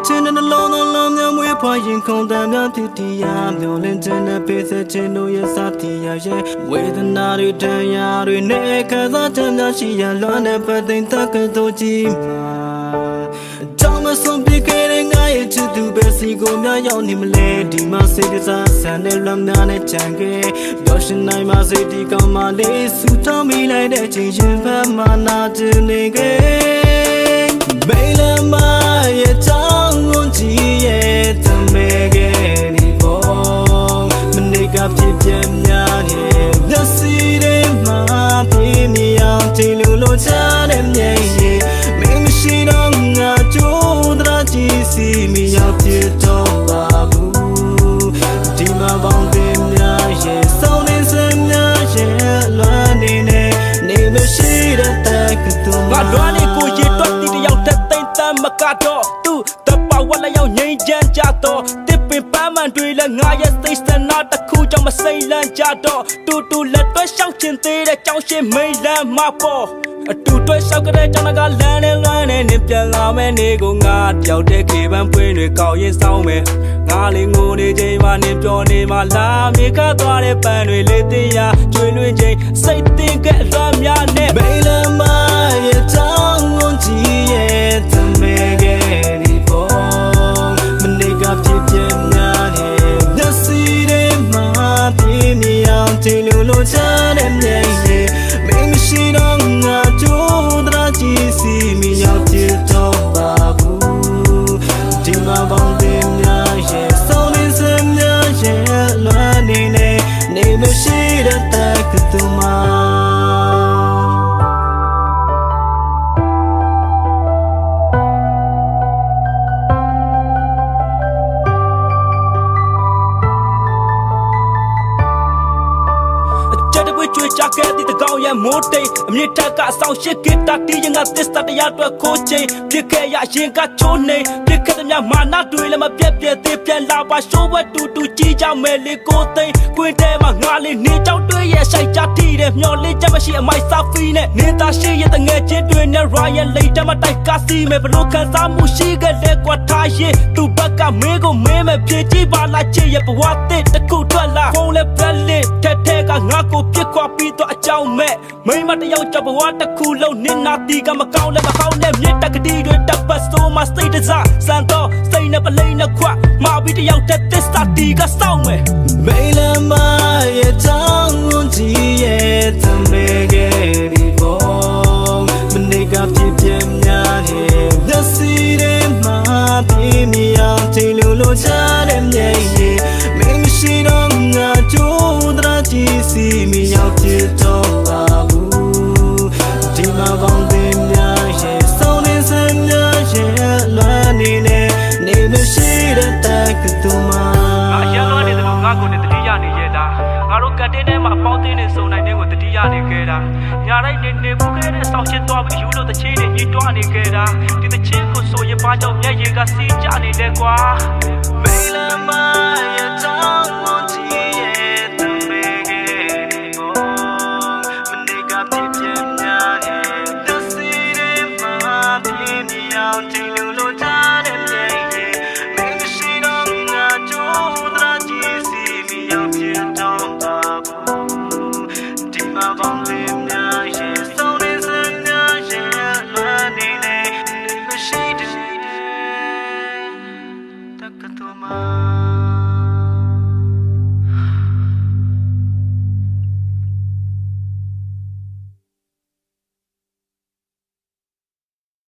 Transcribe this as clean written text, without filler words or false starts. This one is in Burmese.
ချင်းတဲ့လုံးလုံးများမွေးဖွားရင်ခုန်တမ်းများဖြစ်တရားမျောလင်းခြင်းနဲ့ပေးဆက်ခြင်းတို့ရဲ့စသည်ရရဲ့ဝေဒနာတွေတရားတွေနဲ့ခံစားချက်များရှိရလွမ်းတဲ့ပတ်သိမ်းတက်ကတို့ကြီးမှာကြောင့်မဆုံးပြခဲ့တဲ့ငါရဲ့ချစ်သူပဲစီကိုများရောက်နေမလဲဒီမှာစိတ်ကစားဆန်တဲ့လွမ်းများနဲ့ချန်ခဲ့ပျော်ရှင်နိုင်မှာစိတ်ဒီကောင်းမှလေးဆူတောင်းမိလိုက်တဲ့ချိန်ရှင်ဖက်မှနာကျင်နေခဲ့မေလမရဲ့ချောင်းဝန်ကြီးရဲ့တမဲခဲ့ဒီပေါ်မနေ့ကဖြစ်ပြများရဲ့မျက်စိတွေမှာပြင်းနေအောင်ချိန်လို့ချတဲ့မြဲရဲ့မင်းမရှိတော့ငါကြိုးတရာကြီးစီမရောက်ဖြစ်တော့ပါဘူးဒီမှာပေါင်းတင်များရဲ့စောင်းနေစများရဲ့လွမ်းနေနေမရှိတဲ့တက်ကတူငါလွမ်းနေကိုရတော့တီတယောက်တက်သိမ့်တမ်းမကတော့သူတပောက်ဝက်လည်းရောက်ငိမ့်ချမ်းကြတော့တစ်ပင်ပန်းမှန်တွေလည်းငါရဲ့စိတ်စနာတခုကြောင့်မစိမ့်လန့်ကြတော့တူလက်တွဲရှောက်ချင်သေးတဲ့ကြောင်းရှိမိန်လန်းမပေါ်အတူတွဲလျှောက်ကြတဲ့ကြောင့်ကလမ်းနဲ့လွမ်းနေနေပြန်လာမယ်နေကိုငါတယောက်တည်းခေပန်းပွင့်တွေကောက်ရင်ဆောင်မယ်ငါလေးငိုနေချိန်မှနေပြောနေမှလာမြေခတ်သွားတဲ့ပန်းတွေလေးတင်ရကျွေးလွင်ချိန်စိတ်တင်ကဲအလွမ်းများနဲ့မိန်လမ်းမရဲ့ချောင်းဝန်ကြီးရဲ့တမဲခဲ့ဒီပေါ်မနေ့ကဖြစ်ပြများတဲ့မျက်စိတွေမှာပြင်းနေအောင်ချိန်လို့ချတဲ့မြဲရဲ့မင်းမရှိတော့ငါကြိုးတရာကြီးစီမရောက်ဖြစ်တော့ပါဘူးဒီမှာပေါင်းတင်များရဲ့စောင်းနေစများရဲ့လွမ်းနေမရှိတဲ့တက်ကတူမှာကျွေးချခဲ့တဲ့တကောင်ရဲ့မိုးတိမ်အမြင့်ထက်ကဆောင်ရှစ်ကတာတီးရင်ကသစ္စာတရားအတွက်ခိုးချိန်ပြစ်ခဲ့ရရင်ကချိုးနေပြစ်ခဲ့တဲ့မြမာနတွေလည်းမပြတ်ပြတ်သေးပြန်လာပါရှိုးဝဲတူကြီးကြမယ်လေကိုသိန်းကွင်းထဲမှာငါလေးနေကြောက်တွေးရဲ့ဆိုင်ချတီးတယ်မျောလေးချက်မရှိအမိုက်စာဖီနဲ့နေတာရှိရဲ့တငယ်ချင်းတွေနဲ့ Ryan လိတ်တမတိုက်ကစီမယ်ဘလို့ခံစားမှုရှိခဲ့တဲ့ကွာထားရင်သူဘက်ကမင်းကိုမင်းမဲ့ပြေကြည့်ပါလားချစ်ရဲ့ဘဝတစ်တခုထွက်လာဖုန်းလဲပလက်လေးထဲကငါကိုပြစ်ခွာပြီးတော့အကြောင်းမဲ့မိမတယောက်ကြောင့်ဘဝတစ်ခုလုံးနင်းနာတီကမကောင်းလဲမကောင်းနဲ့မြစ်တက်ကတိတွေတပ်ပတ်ဆိုးမစိတ်တစားစံတော့စိတ်နဲ့ပလိန်နဲ့ခွမာပြီးတယောက်တက်သစ္စာတီကစောင့်မယ်မိလမရဲ့ချောင်းဝန်ကြီးရဲ့တမဲခဲ့ဒီပေါ်မနေ့ကဖြစ်ပြများရဲ့မျက်စိတွေမှာပြင်းနေအောင်ချိန်လို့ချတဲ့မြဲရဲ့မင်းမရှိတော့ငါကြိုးတရာကြီးစီမရောက်ဖြစ်တော့ပါဘူးဒီမှာပေါင်းတင်များရဲ့စောင်းနေစများရဲ့လွမ်းနေမရှိတဲ့တက်ကတူမှာငါရလွမ်းနေတယ်လို့ငါကိုယ်နဲ့တတိယနေရတာငါတို့ကတ်တင်းထဲမှာပေါင်းတင်နေစုံနိုင်တဲ့ကိုတတိယနေခဲ့တာညာတိုင်းနေပူခဲ့တဲ့ဆောင်းချစ်သွားပြီးယူလို့တချင်းတွေညှိတွားနေခဲ့တာဒီတချင်းကိုဆိုရင်ပါကြောင့်မျက်ရည်ကစီးကျနေတယ်ကွာမေလမရဲ့ချောင်းဝန်ကြီးရဲ့တမဲခဲ့ဒီပေါ်မနေ့ကဖြစ်ပြများရဲ့သစီတွေမှာပြင်းနေအောင်ချိန်လို့ချတဲ့မြဲရဲ့မင်းမရှိတော့ငါကြိုးတရာကြီးစီမရောက်ဖြစ်တော့ပါဘူးဒီမှာပေါင်းတင်များရဲ့စောင်းနေစများရဲ့လွမ်းနေမရှိတဲ့တက်ကတူမှာ